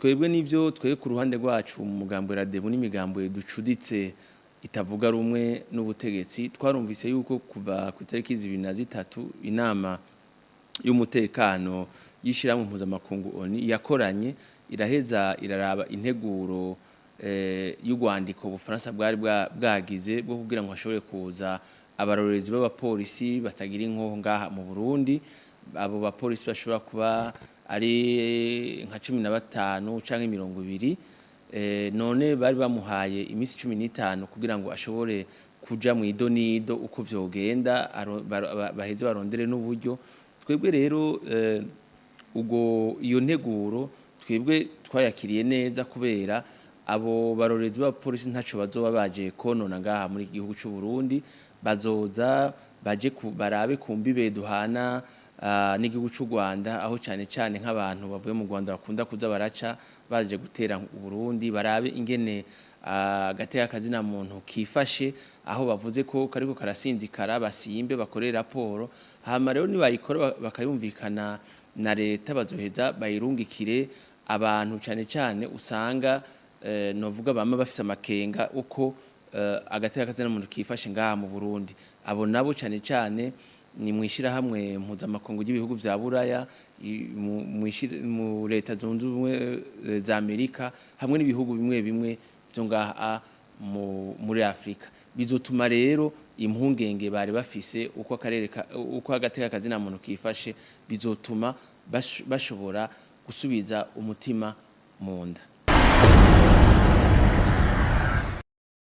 Twebwe nivyo twebwe ku ruhande rwacu mu mugambo Radebu n'imigambo ducuditse itavuga rumwe n'ubutegetsi twarumvise yuko kuva ku itariki 23 inama y'umutekano yishiramwe mpuzamakungu ONU yakoranye iraheza iraraba integuro y'ugwandiko Bufaransa bwari bwagize bwo kugira ngo hashobore kuza abarorerezi b'abapolisi batagira inkoho ngaha mu Burundi. Abo bapolisi bashobora kuba ari nka 15 canke 20 none bari bamuhaye imisi 15 kugira ngo ashobore kuja mu idonido uko vyogenda baheze barondere n'uburyo. Twebwe rero ubwo iyo nteguro twebwe twayakiriye neza kubera abo barorezi b'abapolisi ntaco bazoba baje konona ngaha muri igihugu c'u Burundi, bazoza baje barabe kumbibe duhana n'igihugu c'u Rwanda, aho cyane nk'abantu bavuye mu Rwanda bakunda kuza baraca baje gutera u Burundi, barabe ingene agateka kazina muntu kifashe, aho bavuze ko kariko karasinzikara basimbe bakore raporo. Hama rero nibayikora bakayumvikana na leta bazoheza bayirungikire abantu cyane usanga novuga bama bafise amakenga uko agateka kazina muntu kifashe ngaha mu Burundi. Abo nabo cyane ni mwishira hamwe mpuzamakungu y'ibihugu vya Buraya, mu leta zunze ubumwe za Amerika hamwe n'ibihugu bimwe byo ngaha muri Afrika. Bizotuma rero impungenge bari bafise uko agateka kazina muntu kifashe bizotuma bashobora gusubiza umutima mu nda.